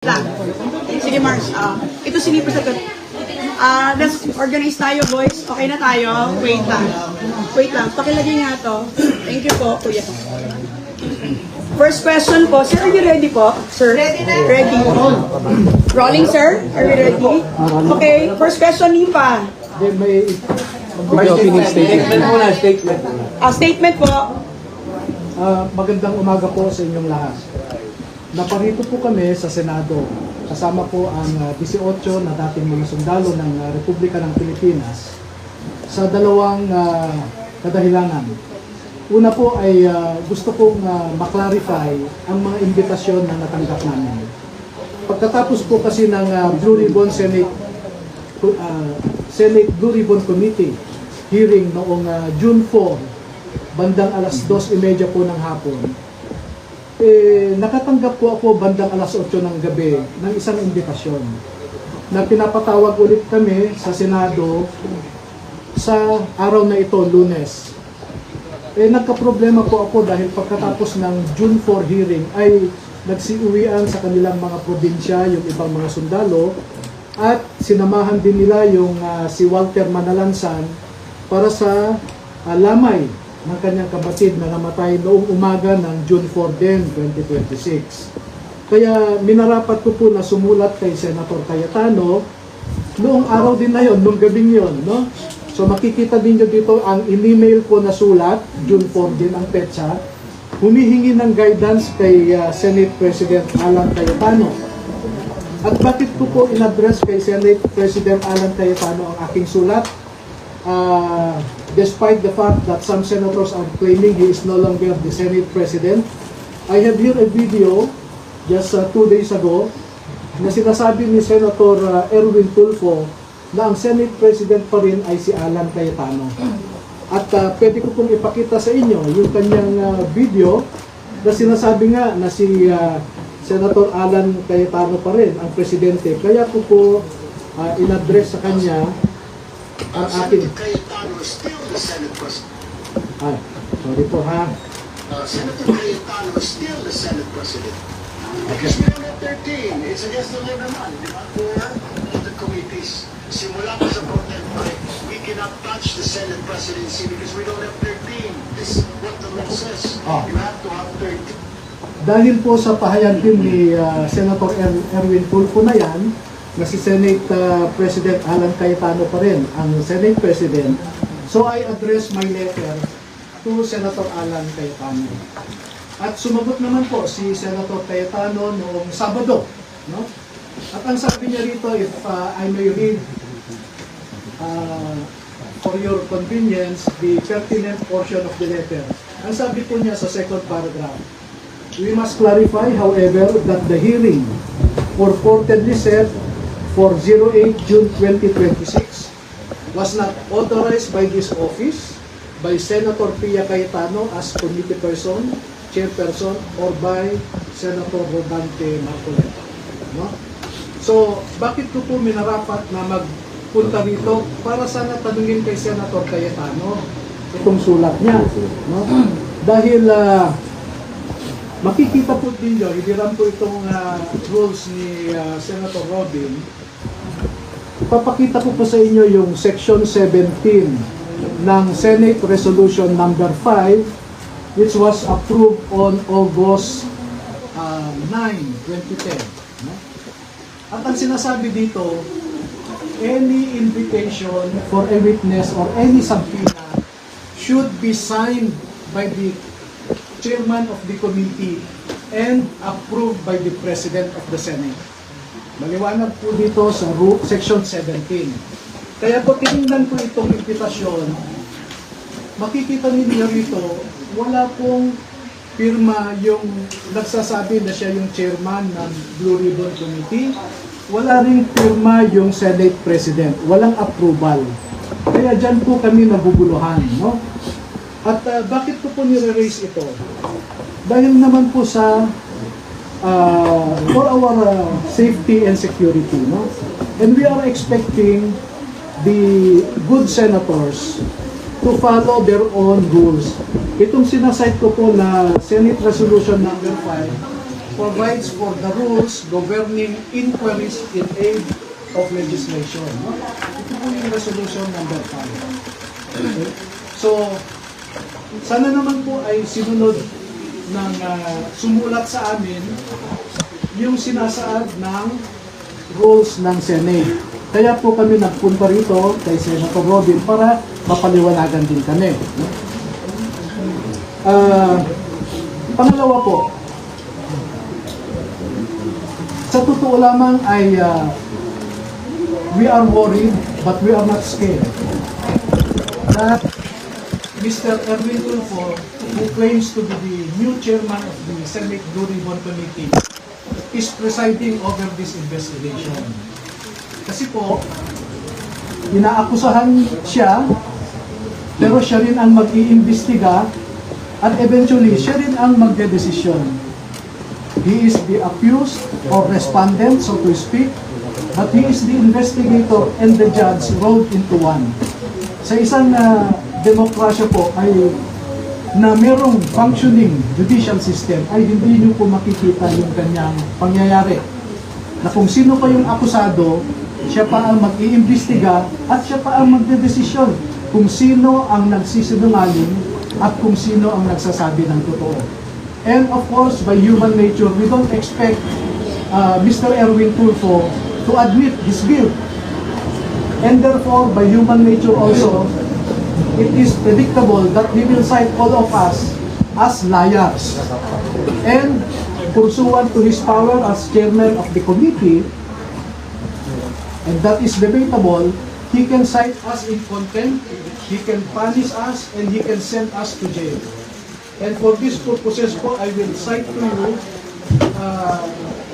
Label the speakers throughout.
Speaker 1: lang. Sige, Mars. Ito sinipo sa let's organize tayo, boys. Okay na tayo. Wait lang. Wait lang. Pakilagay nga to. Thank you po, kuya. First question po. Sir, are you ready po? Sir? Ready na. Ready. Rolling, sir? Are you ready? Okay. First question, Nipa.
Speaker 2: May statement muna, statement.
Speaker 1: Statement po.
Speaker 2: Magandang umaga po sa inyong lahat. Naparito po kami sa Senado. Kasama po ang 18 na dating mga sundalo ng Republika ng Pilipinas sa dalawang kadahilanan. Una po ay gusto kong maklarify ang mga imbitasyon na natanggap namin. Pagkatapos po kasi ng Blue Ribbon Senate Blue Ribbon Committee hearing noong June 4, bandang alas 2:30 po ng hapon, nakatanggap po ako bandang alas 8 ng gabi ng isang imbitasyon na pinapatawag ulit kami sa Senado sa araw na ito, Lunes. Nagka-problema po ako dahil pagkatapos ng June 4 hearing ay nagsiuwian sa kanilang mga probinsya yung ibang mga sundalo at sinamahan din nila yung si Walter Manalansan para sa lamay ng kanyang kapatid na namatay noong umaga ng June 4 din, 2026. Kaya minarapat ko po na sumulat kay Senator Cayetano noong araw din na yon, noong gabing yon, no? So makikita din nyo dito ang in-email ko na sulat, June 4 din ang petsa, humihingi ng guidance kay Senate President Alan Cayetano. At bakit ko po in-address kay Senate President Alan Cayetano ang aking sulat? Despite the fact that some senators are claiming he is no longer the Senate President, I have here a video just 2 days ago na sinasabi ni Senator Erwin Tulfo na ang Senate President pa rin ay si Alan Cayetano. At pwede ko pong ipakita sa inyo yung kanyang video na sinasabi nga na si Senator Alan Cayetano pa rin ang presidente. Kaya ko po in-address sa kanya ang akin.
Speaker 3: Cayetano is still the Senate President.
Speaker 2: Sorry po ha.
Speaker 3: Senator Cayetano is still the Senate President. Because we don't have 13. It's against the law naman. Di ba? For the committees. Simula pa sa contempt, we cannot touch the Senate presidency because we don't have 13. This is what the law says. You have to have 13.
Speaker 2: Dahil po sa pahayag din ni Senator Erwin Tulfo na yan, na si Senate President Alan Cayetano pa rin ang Senate President, so I address my letter to Senator Alan Cayetano. At sumagot naman po si Senator Cayetano noong Sabado, no? At ang sabi niya rito, if I may read for your convenience the pertinent portion of the letter. Ang sabi po niya sa second paragraph, we must clarify, however, that the hearing purportedly set for 08 June 2026 was not authorized by this office, by Senator Pia Cayetano as committee person, chairperson, or by Senator Rodante Marcoleta. No? So, bakit ko po minarapat na magpunta rito para sana tanungin kay Senator Cayetano itong sulat niya. No? Dahil makikita po din nyo, hindi lang po itong rules ni Senator Robin. Papakita ko po sa inyo yung Section 17 ng Senate Resolution number 5 which was approved on August 9, 2010. No? At ang sinasabi dito, any invitation for a witness or any subpoena should be signed by the chairman of the committee and approved by the President of the Senate. Maliwanag po dito sa Section 17. Kaya po tinignan ko itong imbitasyon, makikita ninyo rito, wala pong pirma yung nagsasabi na siya yung chairman ng Blue Ribbon Committee, wala ring pirma yung Senate President, walang approval. Kaya dyan po kami naguguluhan, no? At bakit ko po nire-raise ito? Dahil naman po sa for our safety and security, no? And we are expecting the good senators to follow their own rules. Itong sinasite ko po na Senate Resolution number 5 provides for the rules governing inquiries in aid of legislation. No? Ito po yung resolution number 5. Okay? So, sana naman po ay sinunod ng sumulat sa amin yung sinasaad ng rules ng Senate. Kaya po kami nagpunta rito kay Senator Robin para mapaliwanagan din kami. Pangalawa po, sa totoo lamang ay we are worried but we are not scared that Mr. Erwin Tulfo, who claims to be the new chairman of the Senate Blue Ribbon Committee, is presiding over this investigation. Kasi po, inaakusahan siya, pero siya rin ang mag-iimbestiga at eventually siya rin ang magdedesisyon. He is the accused or respondent, so to speak, but he is the investigator and the judge rolled into one. Sa isang demokrasya po ay na merong functioning judicial system ay hindi niyo po makikita yung kanyang pangyayari. Na kung sino pa yung akusado, siya pa ang mag-iimbestiga at siya pa ang magdedesisyon kung sino ang nagsisinungaling at kung sino ang nagsasabi ng totoo. And of course, by human nature, we don't expect Mr. Erwin Tulfo to admit his guilt. And therefore, by human nature also, it is predictable that he will cite all of us as liars. And pursuant to his power as chairman of the committee, and that is debatable, he can cite us in contempt, he can punish us, and he can send us to jail. And for these purposes po, I will cite to you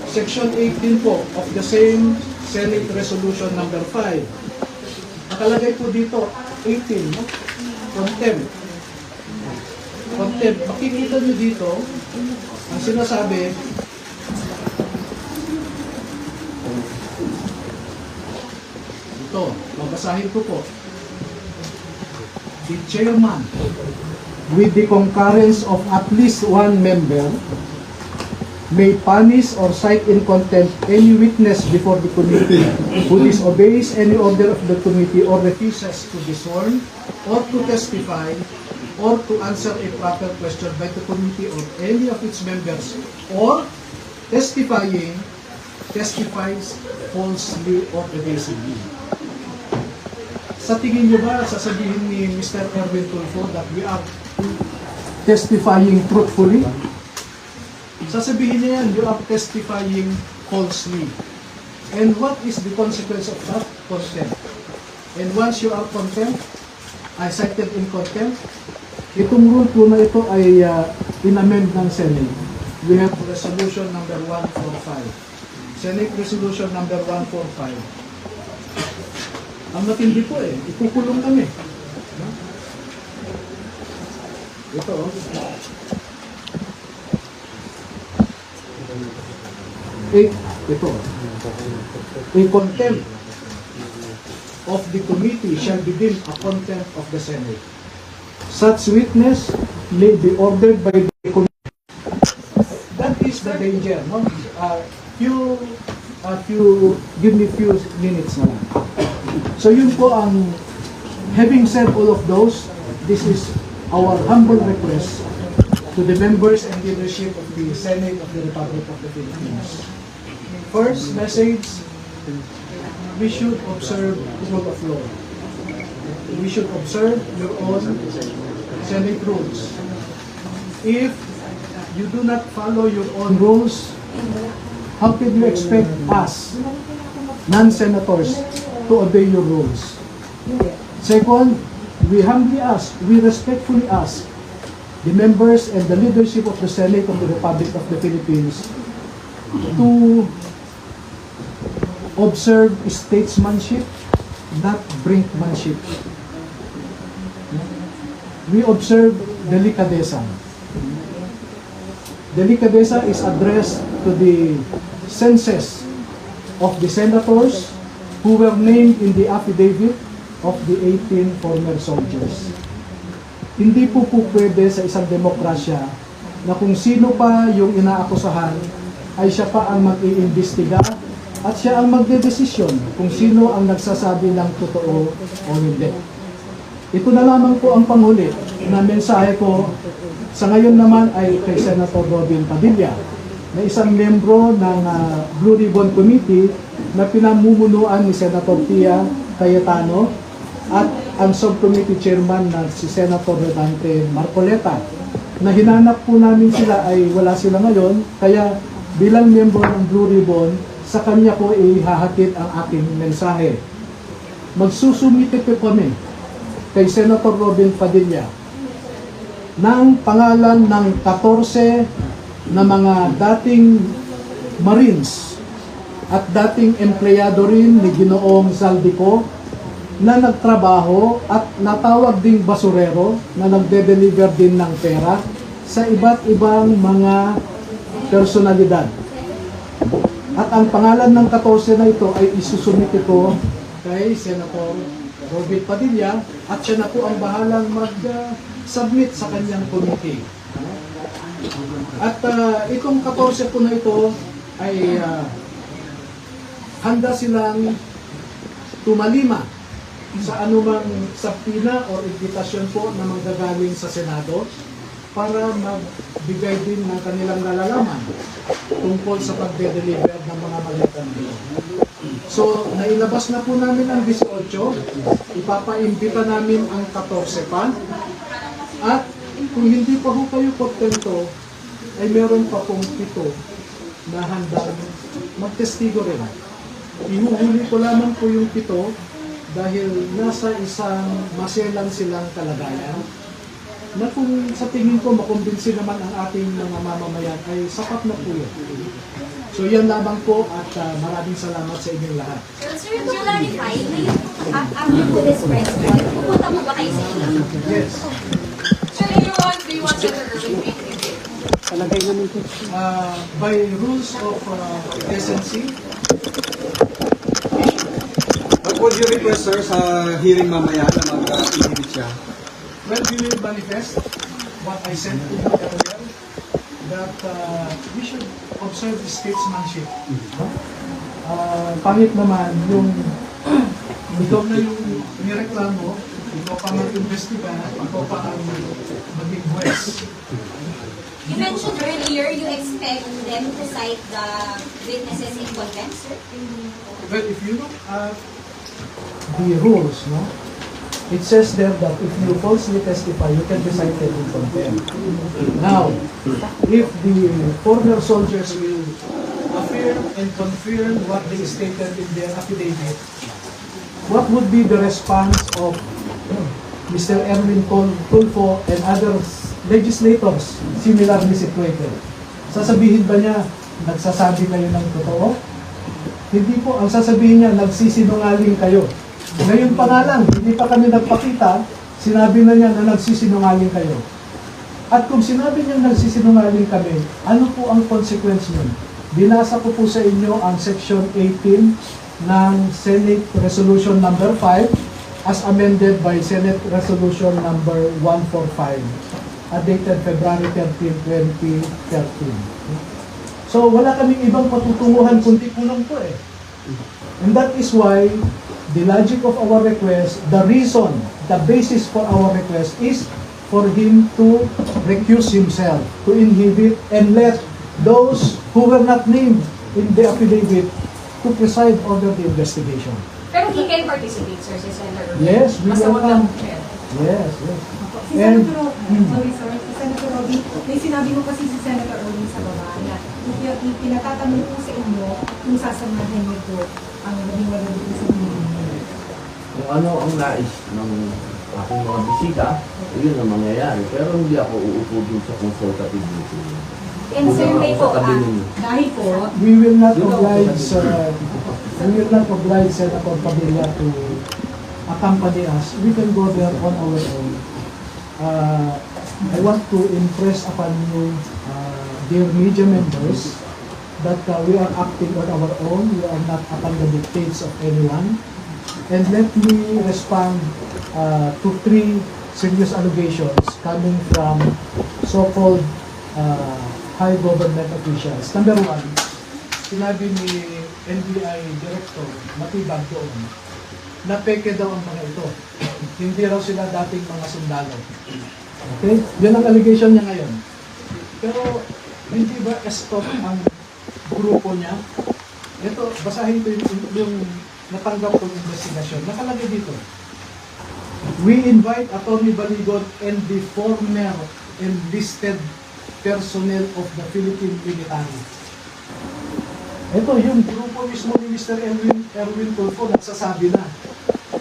Speaker 2: Section 18 po of the same Senate Resolution number 5. Nakalagay po dito, 18, no? Contempt. Contempt. Makikita nyo dito, ang sinasabi, ito, mabasahin ko po. The chairman, with the concurrence of at least one member, may punish or cite in contempt any witness before the committee who disobeys any order of the committee or refuses to be sworn or to testify or to answer a proper question by the committee or any of its members or testifies falsely or evasively. Sa tingin niyo ba, sasabihin ni Mr. Erwin Tulfo that we are testifying truthfully? Sasabihin niya yan, you are testifying falsely. And what is the consequence of that? Contempt. And once you are cited in contempt, itong rule po na ito ay in-amend ng Senate. We have resolution number 145. Senate resolution number 145. Ang matindi po ikukulong kami. No? Ito, ito. A contempt of the committee shall be deemed a contempt of the Senate. Such witness may be ordered by the committee. That is the danger. No? Give me few minutes na lang. So yun po ang, having said all of those, this is our humble request to the members and leadership of the Senate of the Republic of the Philippines. First message, we should observe rule of law. We should observe your own Senate rules. If you do not follow your own rules, how can you expect us, non-senators, to obey your rules? Second, we humbly ask, we respectfully ask the members and the leadership of the Senate of the Republic of the Philippines to observe statesmanship, not brinkmanship. We observe delicadeza. Delicadeza is addressed to the senses of the senators who were named in the affidavit of the 18 former soldiers. Hindi po pwede sa isang demokrasya na kung sino pa yung inaakusahan ay siya pa ang mag-iimbestiga at siya ang magdedesisyon kung sino ang nagsasabi ng totoo o hindi. Ito na lamang po ang panghuli na mensahe ko sa ngayon naman ay kay Senator Robin Padilla, na isang membro ng Blue Ribbon Committee na pinamumunuan ni Senator Pia Cayetano at ang subcommittee chairman na si Senator Rodante Marcoleta, na hinanap po namin sila ay wala sila ngayon, kaya bilang membro ng Blue Ribbon, sa kanya ko ihahatid ang aking mensahe. Magsusumite po kami kay Senator Robin Padilla ng pangalan ng 14 na mga dating Marines at dating empleyado rin ni Ginoong Zaldico na nagtrabaho at natawag ding basurero na nagde-deliver din ng pera sa iba't ibang mga personalidad. At ang pangalan ng 14 na ito ay isusumite ko kay Senator Robin Padilla at siya na po ang bahalang mag-submit sa kanyang committee. At itong 14 po na ito ay handa silang tumalima sa anumang sabina o imbitasyon po na manggagaling sa Senado para magbigay din ng kanilang nalalaman tungkol sa pagde-deliver ng mga malitan nito. So, nailabas na po namin ang 18, ipapaimbita namin ang 14 pa, at kung hindi pa po kayo kontento, ay meron pa pong 7 na handang magtestigo rin. Ihuhuli ko lamang po yung 7 dahil nasa isang maselan silang kalagayan na kung sa tingin ko makumbinsi naman ang ating mga mamamayan ay sapat na po yun. So yan lamang po at maraming salamat sa inyong lahat.
Speaker 4: Sir, to clarify, after po this press call, pupunta mo ba kayo sa ilang?
Speaker 2: Yes.
Speaker 4: Sir, do you want Senator Robin to
Speaker 2: By rules of decency,
Speaker 5: What would you request, sir, sa hearing mamaya na mag-inhibit siya?
Speaker 2: well, we will manifest what I said to you earlier, that we should observe the statesmanship. Pangit naman yung ikaw na yung nireklamo, ikaw pa mag-investiga, ikaw pa ang maging buwes.
Speaker 4: You mentioned earlier you expect them to cite the witnesses in contempt, sir?
Speaker 2: Well, if you look at the rules, no, it says there that if you falsely testify, you can be cited in contempt. Now, if the former soldiers will affirm and confirm what they stated in their affidavit, what would be the response of Mr. Erwin Tulfo and other legislators similarly situated? Sasabihin ba niya, nagsasabi kayo ng totoo? Hindi po. Ang sasabihin niya, nagsisinungaling kayo. Ngayon pa nga lang, hindi pa kami nagpakita, sinabi na niya na nagsisinungaling kayo. At kung sinabi niya nagsisinungaling kami, ano po ang consequence nun? Binasa ko po sa inyo ang Section 18 ng Senate Resolution number 5 as amended by Senate Resolution number 145, dated February 13, 2013. So wala kaming ibang patutunguhan kundi punong po eh. And that is why the logic of our request, the reason, the basis for our request is for him to recuse himself, to inhibit and let those who were not named in the affidavit to preside over the investigation.
Speaker 4: Pero he can participate, sir, si Senator Robin.
Speaker 2: Yes, we
Speaker 4: Basta wag lang
Speaker 2: welcome.
Speaker 4: chair.
Speaker 2: Yes, yes.
Speaker 6: Si
Speaker 2: And,
Speaker 6: Senator, sorry sir, si Senator Robin, may sinabi mo kasi si Senator Robin sa baba na pinatatanong po sa inyo kung sasamahan niyo po ang maging wala dito sa Pilipinas.
Speaker 7: Kung ano ang nais ng aking mga bisita, yun ang mangyayari. Pero hindi ako uupo dun sa consultative meeting.
Speaker 4: And sir, may po,
Speaker 6: Dahil po,
Speaker 2: we will not oblige Senator Padilla to accompany us. We can go there on our own. I want to impress upon you, dear media members, that we are acting on our own. We are not upon the dictates of anyone. And let me respond to 3 serious allegations coming from so-called high government officials. Number 1, sinabi ni NBI Director Matibag doon na peke daw ang mga ito. Hindi raw sila dating mga sundalo. Okay? Yan ang allegation niya ngayon. Pero hindi ba stop ang grupo niya? Ito, basahin ko yung natanggap kong investigasyon. Nakalagay dito. We invite Atty. Baligon and the former enlisted personnel of the Philippine military. Ito, yung grupo mismo ni Mr. Erwin Tulfo nagsasabi na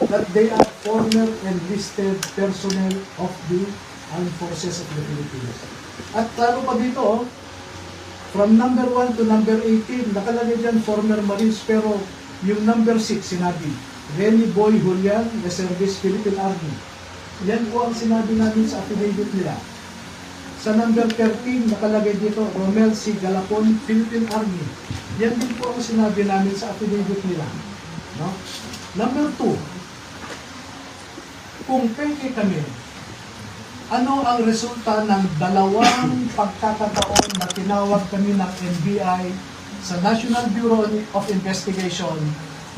Speaker 2: that they are former enlisted personnel of the Armed Forces of the Philippines. At klaro pa dito, from number 1 to number 18, nakalagay dyan former Marines, pero yung number 6 sinabi, Renny Boy Julian, Reservist Philippine Army. Yan po ang sinabi namin sa affidavit nila. Sa number 13, nakalagay dito, Romel C. Galapon, Philippine Army. Yan din po ang sinabi namin sa affidavit nila. No? Number 2, kung peke kami, ano ang resulta ng dalawang pagkakataon na tinawag kami ng NBI sa National Bureau of Investigation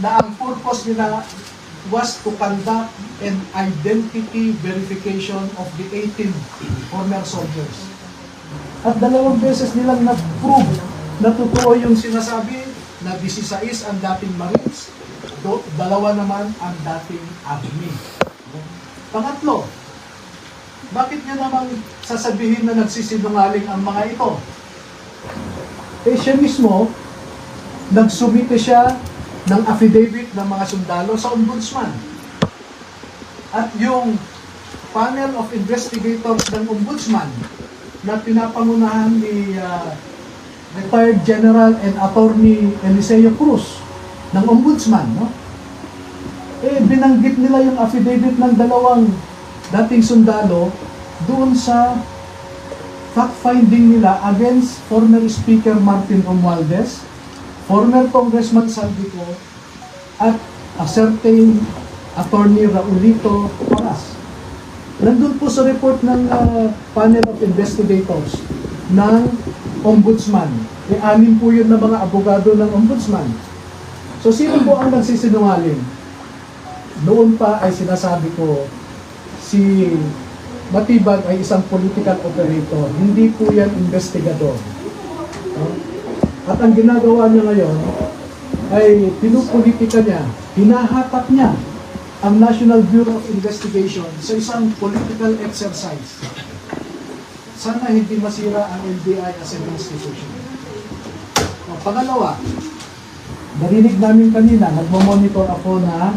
Speaker 2: na ang purpose nila was to conduct an identity verification of the 18 former soldiers. At dalawang beses nilang na-prove na totoo yung sinasabi na 16 ang dating Marines, dalawa naman ang dating Army. Pangatlo, bakit niya namang sasabihin na nagsisinungaling ang mga ito? Eh siya mismo, nagsumite siya ng affidavit ng mga sundalo sa ombudsman. At yung panel of investigators ng ombudsman na pinapangunahan ni retired General and Attorney Eliseo Cruz ng ombudsman, no? Eh binanggit nila yung affidavit ng dalawang dating sundalo doon sa fact-finding nila against former Speaker Martin Romualdez, former Congressman Saldico, at a certain Attorney Raulito Paras. Nandun po sa report ng panel of investigators ng ombudsman. E anim po yun na mga abogado ng ombudsman. So sino po ang nagsisinungaling? Noon pa ay sinasabi ko, si Matibag ay isang political operator, hindi po yan investigador. At ang ginagawa niya ngayon ay pinupolitika niya, hinahatak niya ang National Bureau of Investigation sa isang political exercise. Sana hindi masira ang NBI as an institution. Pangalawa, narinig namin kanina, nagmamonitor ako na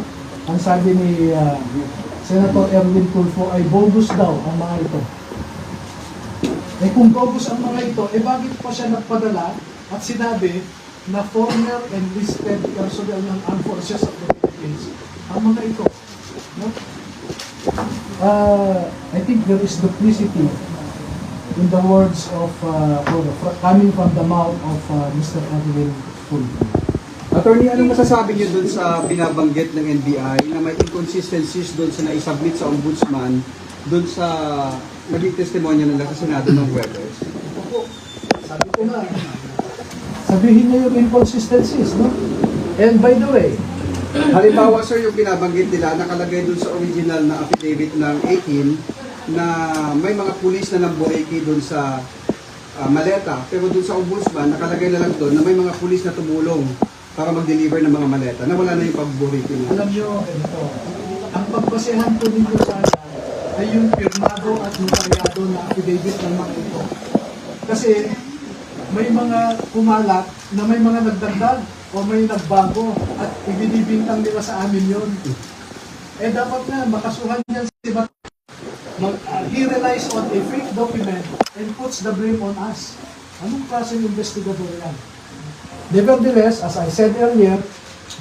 Speaker 2: ang sabi ni Senator Erwin Tulfo ay bogus daw ang mga ito. Eh kung bogus ang mga ito, eh bakit pa siya nagpadala at sinabi na former enlisted personnel ng Armed Forces of the Philippines ang mga ito? No? I think there is duplicity in the words of coming from the mouth of Mr. Erwin Tulfo.
Speaker 5: Attorney, anong masasabi niyo doon sa binabanggit ng NBI na may inconsistencies doon sa naisubmit sa ombudsman doon sa naging testimonya nila sa Senado ng Huwebes?
Speaker 2: Sabi ko na, sabihin niyo yung inconsistencies, no? And by the way,
Speaker 5: Halimbawa, sir, yung binabanggit nila, nakalagay doon sa original na affidavit ng 18 na may mga pulis na namboreki doon sa maleta. Pero doon sa ombudsman, nakalagay na lang doon na may mga pulis na tumulong para mag-deliver ng mga maleta na wala na yung pagboreki niya.
Speaker 2: alam niyo, ito, ang pagbasehan po ninyo sana ay yung pirmado at notaryado na affidavit ng mga ito. Kasi may mga kumalat na may mga nagdagdag o may nagbago at ibinibintang nila sa amin yun. Eh dapat na makasuhan yan si Bat. He relies on a fake document and puts the blame on us. Anong klaseng investigador yan? Nevertheless, as I said earlier,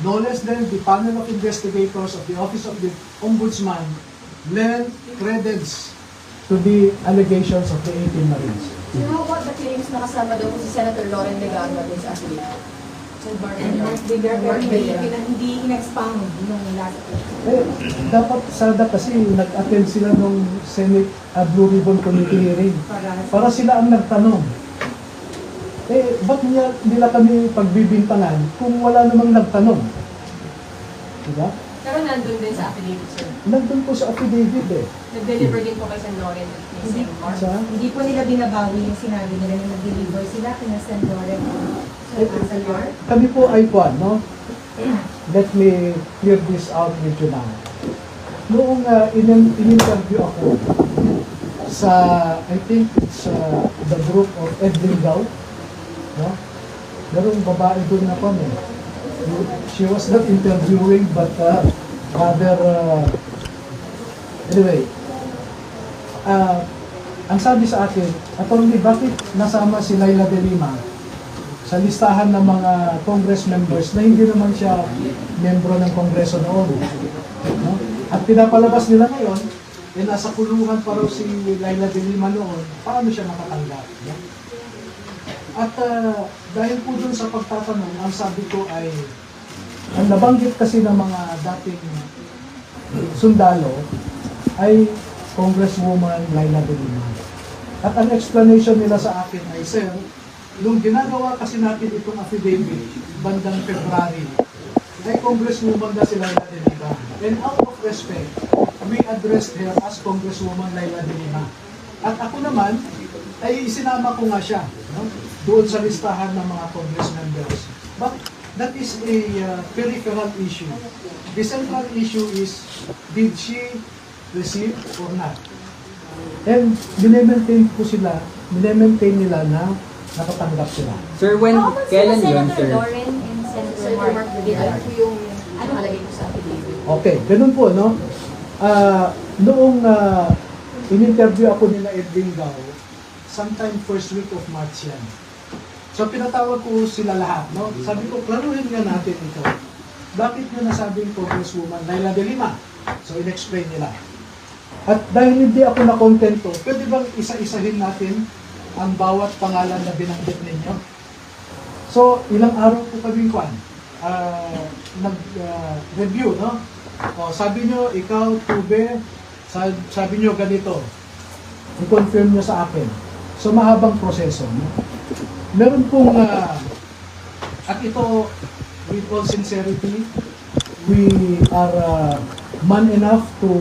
Speaker 2: no less than the panel of investigators of the Office of the Ombudsman lend credence to the allegations of the 18 Marines.
Speaker 8: So how about the claims na kasama daw po si Senator Loren Legarda dun sa affidavit?
Speaker 6: Hindi in-expound nung last
Speaker 2: Eh, dapat sada kasi nag-attend sila ng Senate Blue Ribbon Committee hearing para sila ang nagtanong. ba't nila kami pagbibintangan kung wala namang nagtanong? Diba?
Speaker 8: Pero nandun din sa affidavit, sir.
Speaker 2: Nandun po sa affidavit eh.
Speaker 8: Nag-deliver din po kay San Loren at kay San Mark.
Speaker 2: Sa,
Speaker 6: Hindi po nila binabawi yung sinabi nila na nag-deliver sila kina San Loren sa San Loren.
Speaker 2: kami po ay kwan, no? Let me clear this out with you now. Noong in-interview ako sa, I think it's the group of Edwin Gao, no? Merong babae doon na kwan eh. She was not interviewing but rather, anyway, ang sabi sa akin, Atty. Bakit nasama si Laila de Lima sa listahan ng mga Congress members na hindi naman siya membro ng Kongreso noon? No? At pinapalabas nila ngayon, nasa kulungan pa raw si Laila de Lima noon, paano siya makatanggap? No? At dahil po dun sa pagtatanong, ang sabi ko ay, ang nabanggit kasi ng mga dating sundalo ay Congresswoman Laila de Lima. At ang explanation nila sa akin ay, sir, nung ginagawa kasi natin itong affidavit, bandang February, ay Congresswoman na si Laila de Lima. And out of respect, we addressed her as Congresswoman Laila de Lima. At ako naman, ay isinama ko nga siya, no? Doon sa listahan ng mga Congress members. But that is a peripheral issue. The central issue is, did she receive or not? And minemaintain po sila, minemaintain nila na nakatanggap sila.
Speaker 9: Sir, when,
Speaker 4: How about
Speaker 9: kailan
Speaker 4: sila
Speaker 9: yun,
Speaker 4: Senator
Speaker 9: sir?
Speaker 4: Loren and Senator
Speaker 8: Sir
Speaker 4: Mark
Speaker 8: Mark,
Speaker 4: Villar?
Speaker 8: ano po yung nakalagay po sa affidavit?
Speaker 2: Okay, ganun po, no? Noong in-interview ako nila Edwin Gao, sometime first week of March yan. So pinatawag ko sila lahat, no? Sabi ko, klaruhin nga natin ito. Bakit nyo nasabing Congresswoman Laila de Lima? So in-explain nila. At dahil hindi ako nakontento, pwede bang isa-isahin natin ang bawat pangalan na binanggit ninyo? So ilang araw po kami kwan, nag-review, no? O, sabi nyo, ikaw, Tube, sabi nyo ganito, i-confirm nyo sa akin. So mahabang proseso, no? Meron pong, at ito, with all sincerity, we are man enough to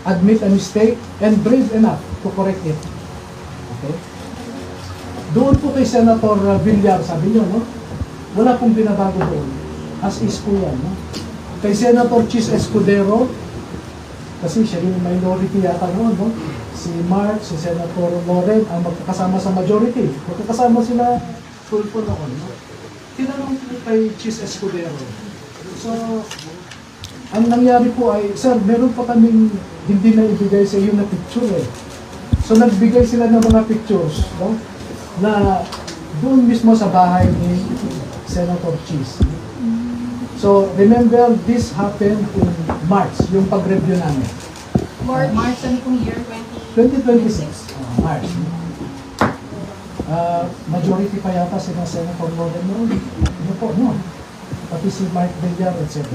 Speaker 2: admit a mistake and brave enough to correct it. Okay? Doon po kay Senator Villar, sabi nyo, no? Wala pong binabago doon. As is po yan, no? Kay Senator Chis Escudero, kasi siya yung minority yata noon, no? Si Mark, si Senator Loren, ang magkakasama sa majority. Magkakasama sila Tulfo noon, no? Tinanong po kay Chis Escudero. So, ang nangyari po ay, sir, meron pa kaming hindi na ibigay sa iyo na picture eh. So, nagbigay sila ng mga pictures, no? Na doon mismo sa bahay ni Senator Chis. So, remember, this happened in March, yung pag-review namin.
Speaker 8: March, ano pong year?
Speaker 2: 2026, March. Majority pa yata sila Senator Loren noon. Ano po, no? Pati si Mark Villar, etc.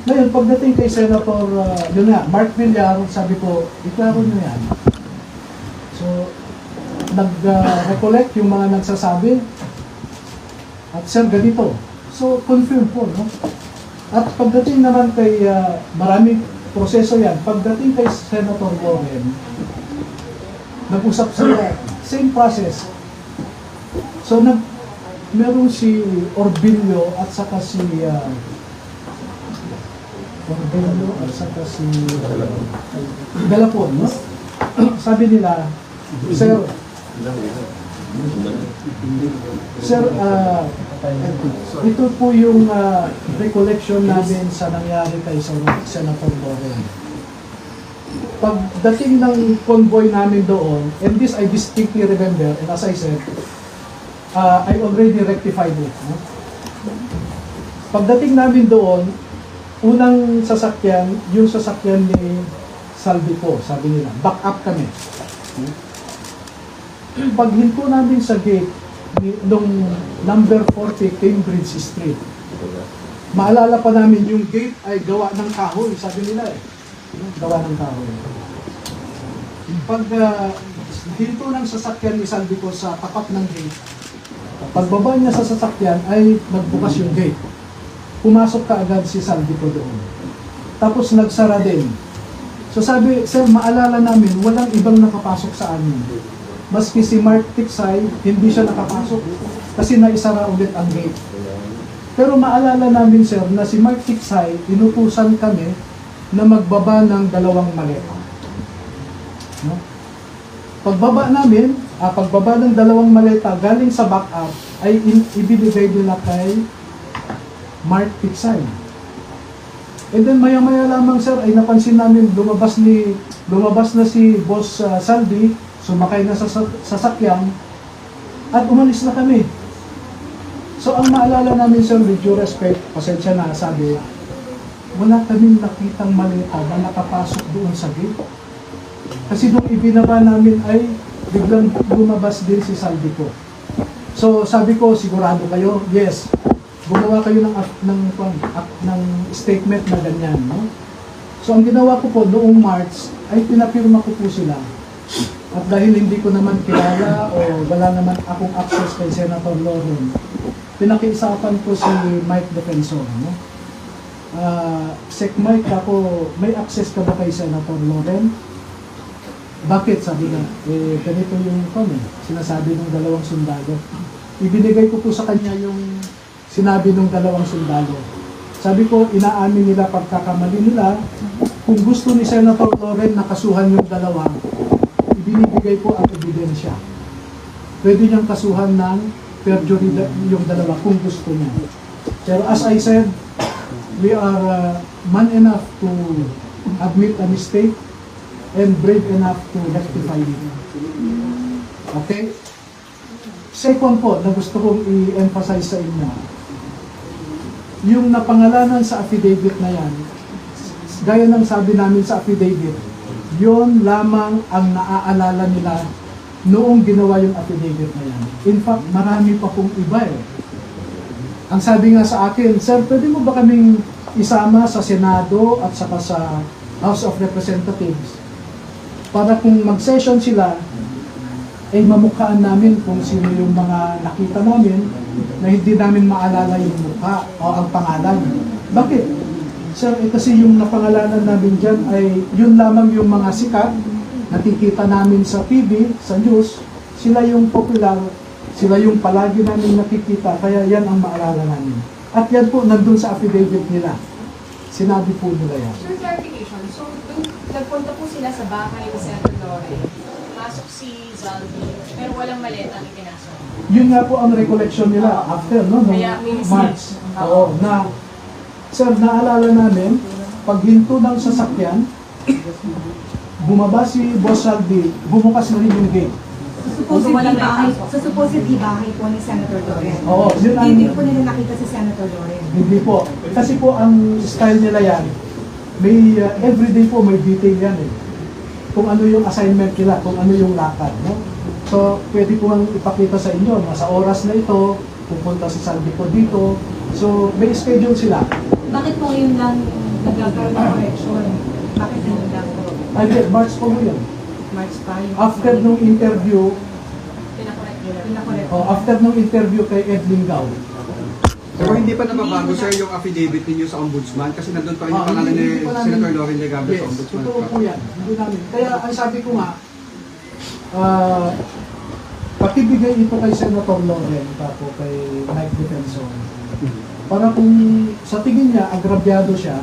Speaker 2: Ngayon, pagdating kay Senator, yun nga, Mark Villar, sabi ko, iklaro nyo yan. So, nag-recollect yung mga nagsasabi, at sir, ganito. So, confirm po, no? At pagdating naman kay, maraming proseso yan, pagdating kay Senator Loren, nag-usap sila, same process. So, meron si Orbilio at saka si Orbilio at saka si Galapon, no? Sabi nila, Sir, ito po yung recollection namin sa nangyari kay Senator Loren. Pagdating ng convoy namin doon, and this I distinctly remember, and as I said, I already rectified it. No? Pagdating namin doon, unang sasakyan, yung sasakyan ni Saldico, sabi nila, back up kami. Paghinto namin sa gate, nung number 40 Cambridge Street, maalala pa namin yung gate ay gawa ng kahoy, sabi nila eh. Gawa ng kahoy. Pag hinto ng sasakyan ni Saldico sa tapat ng gate, Pagbaba niya sa sasakyan ay nagbukas yung gate. Pumasok ka agad si Saldico doon. Tapos nagsara din. So sabi, sir, maalala namin, walang ibang nakapasok sa amin. Maski si Mark Tiksay, hindi siya nakapasok kasi naisara ulit ang gate. Pero maalala namin, sir, na si Mark Tiksay, inutusan kami na magbaba ng 2 maleta. No? Pagbaba ng 2 maleta galing sa backup ay ibinigay nila kay Mark Tiksay. And then maya-maya lamang, sir, ay napansin namin lumabas na si Boss Saldi, sumakay na sa sasakyan at umalis na kami. So ang maalala namin, sir, with due respect, pasensya na, sabi, wala kaming nakitang maleta na nakapasok doon sa gate. Kasi nung ibinaba namin ay biglang lumabas din si Saldico. So sabi ko, sigurado kayo? Yes. Gumawa kayo ng statement na ganyan, no? So ang ginawa ko po noong March ay pinapirma ko po sila. At dahil hindi ko naman kilala o wala naman akong access kay Senator Loren, pinakiusapan ko si Mike Defensor, no? Sec Mike, ako, may access ka ba kay Senator Loren? Bakit? Sabi nga, ganito yung sinasabi ng 2 sundalo. Ibinigay ko po sa kanya yung sinabi ng 2 sundalo. Sabi ko, inaamin nila pagkakamali nila. Kung gusto ni Senator Loren na kasuhan yung 2, ibinibigay po ang ebidensya. Pwede niyang kasuhan ng perjury yung 2 kung gusto niya. Pero as I said, we are man enough to admit a mistake and brave enough to rectify it. Okay? Second po, na gusto kong i-emphasize sa inyo, yung napangalanan sa affidavit na yan, gaya ng sabi namin sa affidavit, yon lamang ang naaalala nila noong ginawa yung affidavit na yan. In fact, marami pa pong iba eh. Ang sabi nga sa akin, sir, pwede mo ba kaming isama sa Senado at saka sa House of Representatives para kung mag-session sila, ay mamukhaan namin kung sino yung mga nakita namin na hindi namin maalala yung mukha o ang pangalan. Bakit? Sir, kasi yung napangalanan namin dyan ay yun lamang yung mga sikat, nakikita namin sa TV, sa news, sila yung popular, sila yung palagi namin nakikita, kaya yan ang maalala namin. At yan po, nandun sa affidavit nila. Sinabi po nila yan.
Speaker 6: Sir, clarification. So, nagpunta po sila sa bahay ni Senator Loren. Pasok si Zaldi, pero walang maleta ang pinasok.
Speaker 2: Yun nga po ang recollection nila after, no? Nung
Speaker 6: Kaya,
Speaker 2: March. Oo, na, sir, naalala namin, pag hinto ng sasakyan, bumaba si Boss Saldi, bumukas na rin yung gate.
Speaker 6: Supposedly bahay po ni Senator Loren.
Speaker 2: Oo, yun ang...
Speaker 6: Hindi po nila nakita si Senator Loren.
Speaker 2: Hindi po. Kasi po ang style nila yan, may everyday po may detail yan eh. Kung ano yung assignment nila, kung ano yung lakad, no? So, pwede po ang ipakita sa inyo, sa oras na ito, pupunta si Saldico dito. So, may schedule sila.
Speaker 6: Bakit po yun lang nagkakaroon ng correction? Bakit yun lang po?
Speaker 2: Ay, March po mo yun.
Speaker 6: March pa yung...
Speaker 2: After nung interview,
Speaker 6: Pinakorrect nila. Pinakorrect.
Speaker 2: after nung interview kay Ed Lingao,
Speaker 5: Pero hindi pa nababago, sir, yung affidavit ninyo sa ombudsman kasi nandun pa rin yung pangalan ni Senator Loren Legarda
Speaker 2: yes,
Speaker 5: sa ombudsman.
Speaker 2: totoo po yan. Hindi namin. Kaya ang sabi ko nga, pakibigay ito kay Senator Loren tapo kay Mike Defensor. Para kung sa tingin niya, agrabyado siya,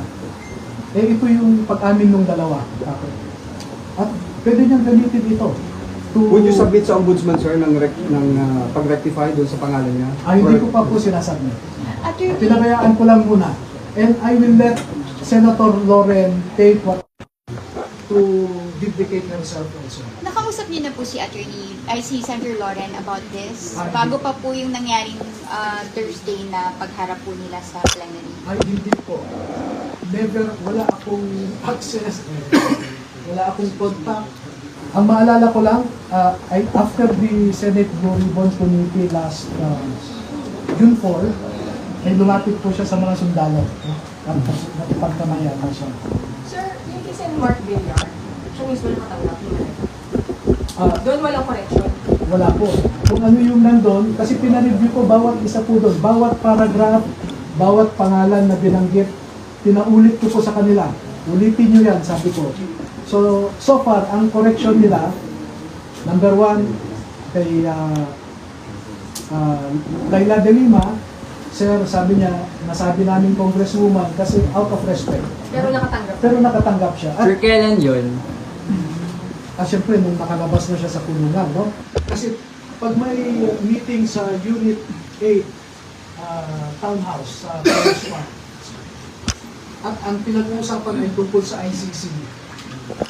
Speaker 2: eh ito yung pag-amin ng 2. Tapo. At pwede niyang gamitin ito.
Speaker 5: Would you submit sa ombudsman, sir, ng pag-rectify doon sa pangalan niya?
Speaker 2: Hindi ko pa po sinasubmit.
Speaker 4: Attorney,
Speaker 2: Pinakayaan ko lang muna. And I will let Senator Loren take what to vindicate herself also.
Speaker 9: nakausap niyo na po si si Senator Loren about this? Bago pa po yung nangyaring Thursday na pagharap po nila sa plenary.
Speaker 2: Ay, hindi po. Never, wala akong access. Wala akong contact. Ang maalala ko lang, after the Senate Blue Ribbon Committee last June 4, ay lumapit po siya sa mga sundalo. Pagkamaya pa siya.
Speaker 8: Sir, yung kay Sen. Mark Villar, siya mismo nakatanggap niya. Doon walang correction.
Speaker 2: Wala po. Kung ano yung nandun, kasi pinareview ko bawat isa po doon, bawat paragraph, bawat pangalan na binanggit, pinaulit ko po sa kanila. Ulitin nyo yan, sabi ko. So far, ang correction nila, number 1, kay Laila de Lima, sir, sabi niya, nasabi namin congresswoman kasi out of respect.
Speaker 8: Pero nakatanggap.
Speaker 2: Pero nakatanggap siya. At
Speaker 10: Sir, kailan yun?
Speaker 2: syempre, nung nakalabas na siya sa kulungan, no? Kasi pag may meeting sa Unit 8 Townhouse sa Congressman, at ang pinag-uusapan ay tungkol sa ICC,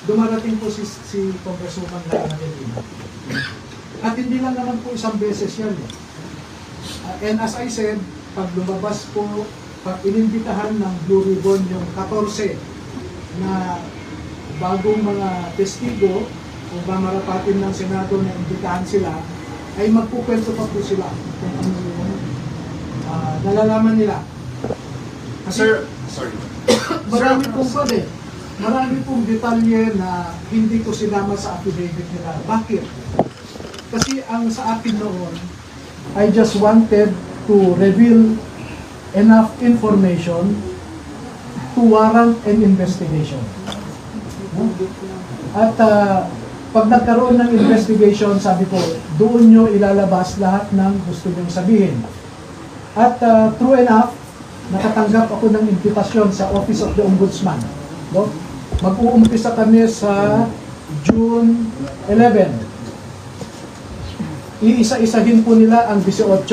Speaker 2: dumarating po si Congresswoman Laila de Lima. At hindi lang naman po isang beses yan. And as I said, pag lumabas po, pag inimbitahan ng Blue Ribbon yung 14 na bagong mga testigo o mamarapatin ng Senado na imbitahan sila, ay magpukwento pa po sila kung ano yung nalalaman nila. Kasi,
Speaker 3: Sorry.
Speaker 2: marami pong marami pong detalye na hindi ko sinama sa affidavit nila. Bakit? Kasi ang sa akin noon, I just wanted to reveal enough information to warrant an investigation. At pag nagkaroon ng investigation, sabi ko, doon nyo ilalabas lahat ng gusto nyong sabihin. At true enough, nakatanggap ako ng imbitasyon sa Office of the Ombudsman. No? Mag-uumpisa kami sa June 11. Iisa-isahin po nila ang 18.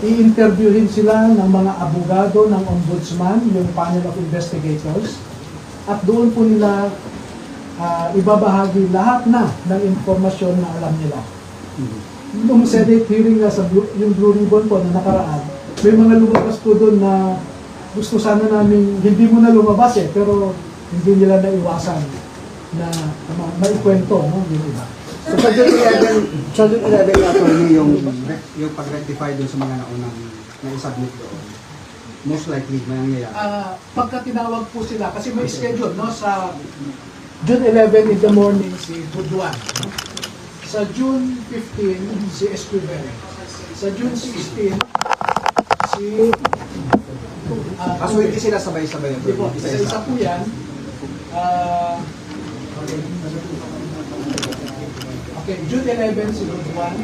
Speaker 2: I-interviewin sila ng mga abogado ng Ombudsman, yung panel of investigators. At doon po nila ibabahagi lahat na ng informasyon na alam nila. Nung Senate hearing na sa yung Blue Ribbon po na nakaraan, may mga lumabas po doon na gusto sana namin, hindi mo na lumabas pero hindi nila naiwasan na maikwento, no, yung iba.
Speaker 5: So sa June 11 attorney yung pag-rectify doon sa mga naunang na-submit doon. Most likely, mangyayari.
Speaker 2: Pagka tinawag po sila, kasi may schedule, no, sa June 11 in the morning si Buduan. Sa June 15, si Esquivel. Sa June 16, si...
Speaker 5: So hindi sila sabay-sabay.
Speaker 2: Hindi po, isa-isa po yan. Okay, June 11 si Buduan.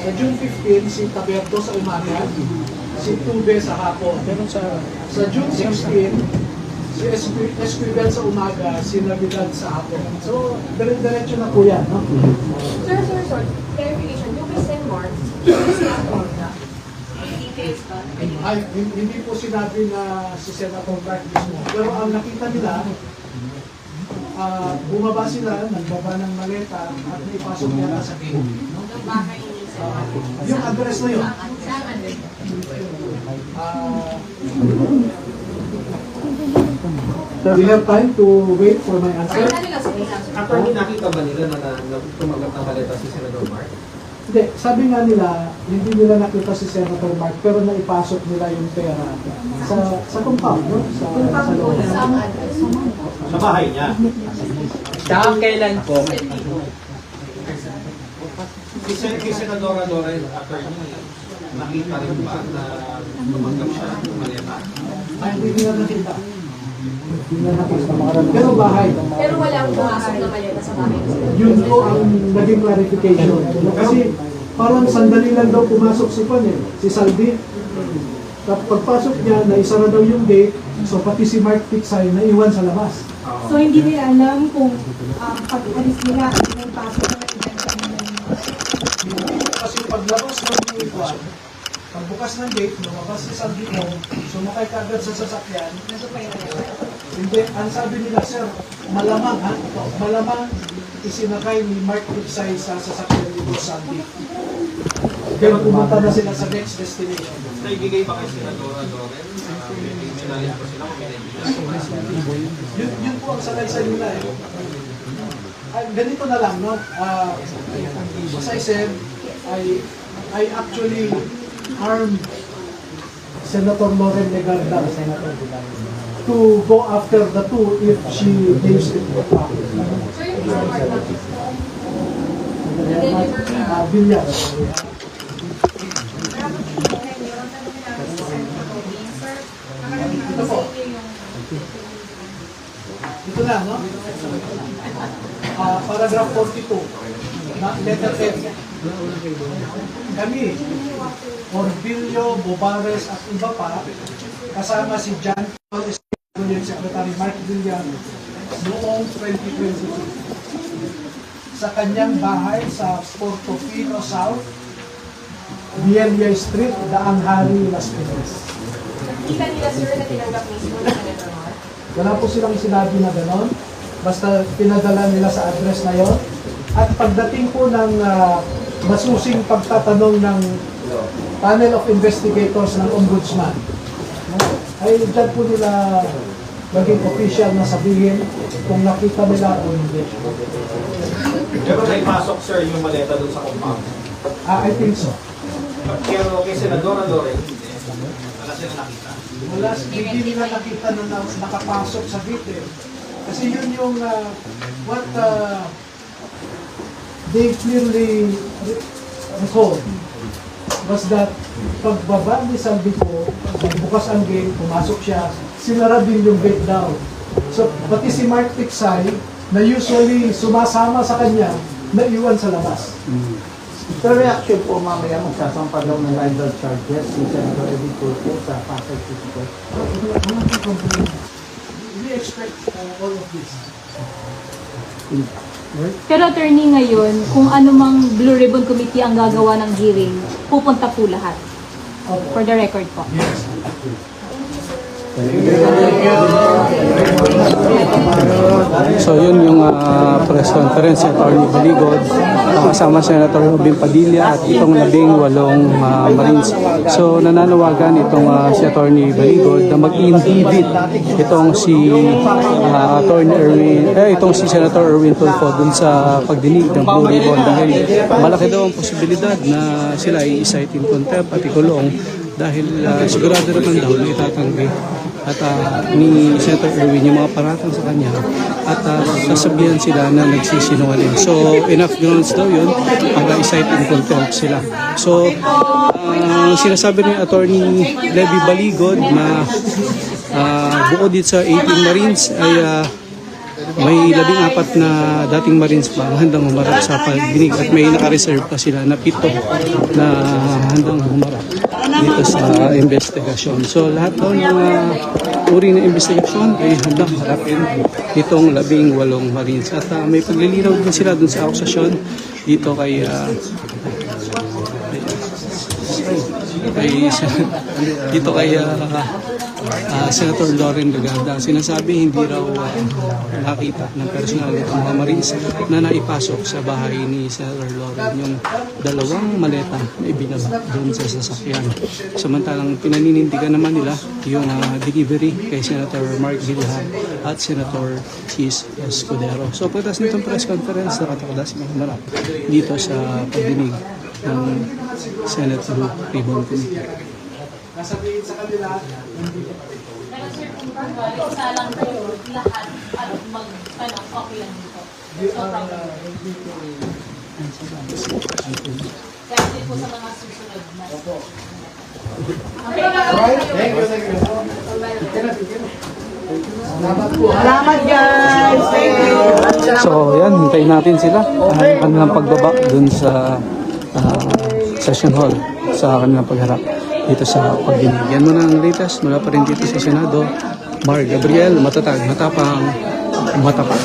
Speaker 2: Sa June 15, si Taberto sa umaga. Si Tube sa hapon. Sa June 16, si Esquivel sa umaga, si Navidad sa hapon. So, dire-diretso na po yan, no?
Speaker 8: Sir, clarification. Yung kay Sen. Mark, is not on the details ba?
Speaker 2: Ay, hindi po sinabi na si Senator Mark mismo. Pero ang nakita nila, bumaba sila, nagbaba ng maleta, at naipasok nila sa gate. No? Yung address na yun. Do you have time to wait for my answer?
Speaker 10: Attorney, nakita ba nila na tumagat ng maleta si Senator Mark?
Speaker 2: Hindi, sabi nga nila, hindi nila nakita si Senator Mark, pero naipasok nila yung pera sa compound, no? Sa loob.
Speaker 10: Sa bahay niya. Saka kailan po?
Speaker 7: Kay Senadora Loren, attorney, nakita rin ba na tumanggap siya ng maleta?
Speaker 2: Ay, hindi nila nakita. Hindi nila nakita. Pero bahay.
Speaker 8: Pero walang pumasok na maleta sa bahay.
Speaker 2: Yun po ang naging clarification. Kasi parang sandali lang daw pumasok si Pan si Saldi. Pagpasok niya, naisara daw yung gate, so pati si Mark Pixay naiwan sa labas.
Speaker 6: So hindi nila alam kung pag-alis nila, may pasok na ibenta nila.
Speaker 2: Kasi paglabas ng Juan, pagbukas ng gate, lumabas si Saldi mo, sumakay ka agad sa sasakyan. Hindi, ang sabi nila, sir, malamang isinakay ni Mark Pixay sa sasakyan ni Saldi. Pero pumunta na sila sa next destination.
Speaker 7: Naibigay ba kay Senadora Loren? May knowledge pa sila kung may naibigay?
Speaker 2: Yun po ang salaysay nila ganito na lang, no? As I said, I actually armed Senator Loren Legarda to go after the two if she gives it back.
Speaker 8: So yung Mr. Mark,
Speaker 2: Villar. Ito po. Ito na, no? Paragraph 42. Letter F. Kami, Orbilio, Bobares at iba pa, kasama si John Secretary Mark Villar noong 2022 sa kanyang bahay sa Portofino South, Vielia Street, Daang Hari, Las Piñas.
Speaker 8: Nakita nila, sir, na tinanggap mismo ng Senator Mark?
Speaker 2: Wala po silang sinabi na gano'n, basta pinadala nila sa address na yon. At pagdating po ng masusing pagtatanong ng panel of investigators ng ombudsman, ay dyan po nila maging official na sabihin kung nakita nila o hindi.
Speaker 10: Pero naipasok, sir, yung maleta doon sa compound.
Speaker 2: I think so.
Speaker 10: Pero kay Senadora Loren, wala sila nakita.
Speaker 2: Wala, hindi nila nakita na nakapasok sa gate. Kasi yun yung what they clearly recall was that pagbaba ni Saldico, bukas ang gate, pumasok siya, sinara din yung gate down. So, pati si Mark Tiksay, na usually sumasama sa kanya, naiwan sa labas.
Speaker 11: Sa reaction po, mamaya magsasampa daw ng libel charges si Senator Eddie Tulfo sa Pasay City Court.
Speaker 2: We expect all of this.
Speaker 12: Pero attorney, ngayon, kung ano mang Blue Ribbon Committee ang gagawa ng hearing, pupunta po lahat. For the record po.
Speaker 13: So yun yung press conference si Atty. Baligod kasama Senator Robin Padilla at itong 18 Marines. So nananawagan itong si Atty. Baligod na mag-inhibit itong si itong si Senator Erwin Tulfo dun sa pagdinig ng Blue Ribbon dahil malaki daw ang posibilidad na sila ay i-cite in contempt at ikulong dahil sigurado naman daw na itatanggi at ni Senator Erwin yung mga paratang sa kanya at sasabihan sila na nagsisinungaling. So enough grounds daw yun para i-cite in contempt sila. So sinasabi ni Atty. Levy Baligod na bukod dito sa 18 Marines ay may 14 na dating Marines pa handang humarap sa pagdinig at may naka-reserve pa sila na 7 na handang humarap dito sa investigasyon. So lahat daw ng uri ng investigasyon ay handang harapin itong 18 Marines. At may paglilinaw din sila dun sa akusasyon dito kay Senator Loren Legarda. Sinasabi hindi raw nakita ng personal ng mga Marines na naipasok sa bahay ni Senator Loren yung 2 maleta na ibinaba doon sa sasakyan. Samantalang pinaninindigan naman nila yung delivery kay Senator Mark Villar at Senator Chis Escudero. So pagkatapos nitong press conference, nakatakda silang humarap dito sa pagdinig ng Senate Blue Ribbon Committee.
Speaker 2: Nasabihin sa kanila, hindi pa.
Speaker 12: Pero sir, kung isa lang kayo, lahat at okay lang dito. So problem. Kasi po sa mga susunod na.
Speaker 1: Salamat guys! Thank you!
Speaker 13: So yan, hintayin natin sila ang kanilang pagbaba dun sa session hall sa kanilang pagharap dito sa pagdinig. Yan muna ang latest mula pa rin dito sa Senado. Mark Gabriel, matatag, matapang, matapat.